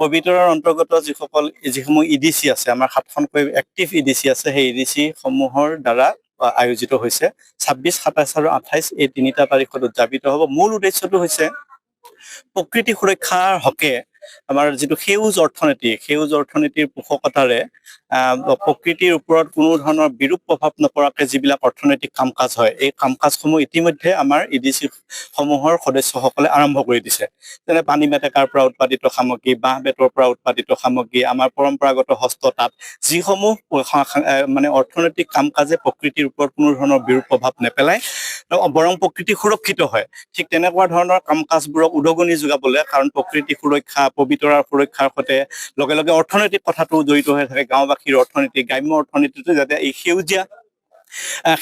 পবিতৰাৰ অন্তৰ্গত যিসমূহ ইডিচি আছে, আমাৰ 7খনকৈ এক্টিভ ইডিচি আছে, সেই ইডিচি সমূহৰ দ্বাৰা আয়োজিত হৈছে 26, 27 আৰু 28 এই 3টা তাৰিখত উদযাপিত হ'ব। মূল উদ্দেশ্যটো হৈছে প্ৰকৃতি সুৰক্ষাৰ হকে আমাৰ যিটো সেউজ অৰ্থনীতিৰ পোষকতাৰে প্ৰকৃতিৰ ওপৰত কোনো ধৰণৰ বিৰূপ প্ৰভাৱ নপৰাকে যিবিলাক অৰ্থনৈতিক কাম কাজ হয়, এই কাম কাজসমূহ ইতিমধ্যে আমাৰ ইডিচি সমূহৰ সদস্যসকলে আৰম্ভ কৰি দিছে। যেনে পানী মেটেকাৰ পৰা উৎপাদিত সামগ্ৰী, বাঁহ বেতৰ পৰা উৎপাদিত সামগ্ৰী, আমাৰ পৰম্পৰাগত হস্ততাঁত, যিসমূহ মানে অৰ্থনৈতিক কাম কাজে প্ৰকৃতিৰ ওপৰত কোনো ধৰণৰ বিৰূপ প্ৰভাৱ নেপেলায়, বৰং প্ৰকৃতি সুৰক্ষিত হয়। ঠিক তেনেকুৱা ধৰণৰ কাম কাজবোৰক উদগনি যোগাবলৈ, কাৰণ প্ৰকৃতি সুৰক্ষা, পবিতৰাৰ সুৰক্ষাৰ সৈতে লগে লগে অৰ্থনৈতিক কথাটো জড়িত হৈ থাকে। গাঁওবাসীৰ অৰ্থনীতি, গ্ৰাম্য অৰ্থনীতিটো যাতে এই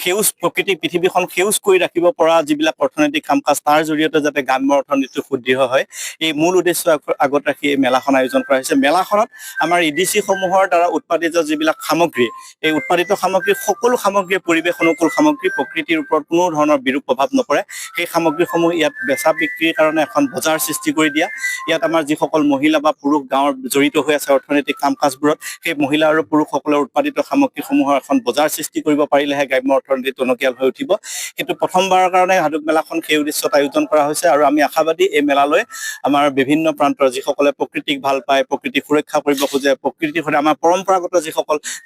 সেউজ প্ৰকৃতিক পৃথিৱীখন সেউজ কৰি ৰাখিব পৰা যিবিলাক অৰ্থনৈতিক কাম কাজ, তাৰ জৰিয়তে যাতে গ্ৰাম্য অৰ্থনীতিটো সুদৃঢ় হয়, এই মূল উদ্দেশ্য আগত ৰাখি এই মেলাখন আয়োজন কৰা হৈছে। মেলাখনত আমাৰ ইডিচি সমূহৰ দ্বাৰা উৎপাদিত যিবিলাক সামগ্ৰী, এই উৎপাদিত সামগ্ৰী সকলো সামগ্ৰীয়ে পৰিৱেশ অনুকূল সামগ্ৰী, প্ৰকৃতিৰ ওপৰত কোনো ধৰণৰ বিৰূপ প্ৰভাৱ নপৰে। সেই সামগ্ৰীসমূহ ইয়াত বেচা বিক্ৰীৰ কাৰণে এখন বজাৰ সৃষ্টি কৰি দিয়া, ইয়াত আমাৰ যিসকল মহিলা বা পুৰুষ গাঁৱৰ জড়িত হৈ আছে অৰ্থনৈতিক কাম কাজবোৰত, সেই মহিলা আৰু পুৰুষসকলৰ উৎপাদিত সামগ্ৰীসমূহৰ এখন বজাৰ সৃষ্টি কৰিব পাৰিলেহে গ্ৰাম্য অৰ্থনীতি টনকিয়াল হৈ উঠিব। কিন্তু প্ৰথমবাৰৰ কাৰণে হাডুক মেলাখন সেই উদ্দেশ্যত আয়োজন কৰা হৈছে, আৰু আমি আশাবাদী এই মেলালৈ আমাৰ বিভিন্ন প্ৰান্তৰ যিসকলে প্ৰকৃতিক ভাল পায়, প্ৰকৃতিক সুৰক্ষা কৰিব খোজে, প্ৰকৃতিৰ সৈতে আমাৰ পৰম্পৰাগত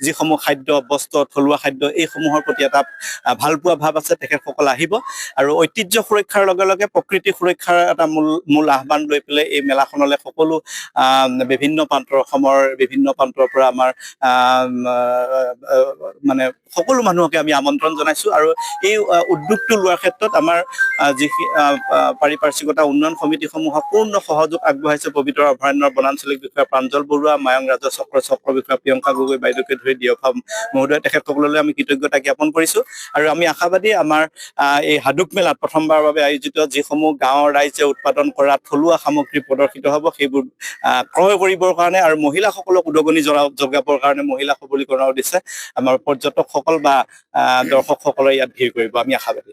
যিসমূহ খাদ্য, বস্ত্ৰ, থলুৱা খাদ্য, এইসমূহৰ প্ৰতি এটা ভালপোৱা ভাৱ আছে, তেখেতসকল আহিব। আৰু ঐতিহ্য সুৰক্ষাৰ লগে লগে প্ৰকৃতি সুৰক্ষাৰ এটা মূল আহ্বান লৈ পেলাই এই মেলাখনলৈ সকলো বিভিন্ন প্ৰান্তৰ, অসমৰ বিভিন্ন প্ৰান্তৰ পৰা আমাৰ মানে সকলো মানুহকে আমি আমন্ত্ৰণ জনাইছো। আৰু এই উদ্যোগটো লোৱাৰ ক্ষেত্ৰত আমাৰ যি পাৰিপাৰ্শ্বিকতা উন্নয়ন সমিতিসমূহক পূৰ্ণ সহযোগ আগবঢ়াইছে পবিতৰা অভয়াৰণ্যৰ বনাঞ্চলিক বিষয়া প্ৰাঞ্জল বৰুৱা, মায়ং ৰাজহ চক্ৰ বিষয়া প্ৰিয়ংকা গগৈ বাইদেউকে ধৰি দিয়ফা মহোদয়, তেখেতসকললৈ আমি কৃতজ্ঞতা জ্ঞাপন কৰিছো। আৰু আমি আশাবাদী আমাৰ এই হাডুক মেলাত প্ৰথমবাৰৰ বাবে আয়োজিত যিসমূহ গাঁৱৰ ৰাইজে উৎপাদন কৰা থলুৱা সামগ্ৰী প্ৰদৰ্শিত হ'ব, সেইবোৰ ক্ৰয় কৰিবৰ কাৰণে আৰু মহিলাসকলক উদগনি যোগাবৰ কাৰণে, মহিলা সবলীকৰণৰ উদ্দেশ্যে আমাৰ পৰ্যটকসকল বা দৰ্শকসকলে ইয়াত ভিৰ কৰিব, আমি আশাবাদী।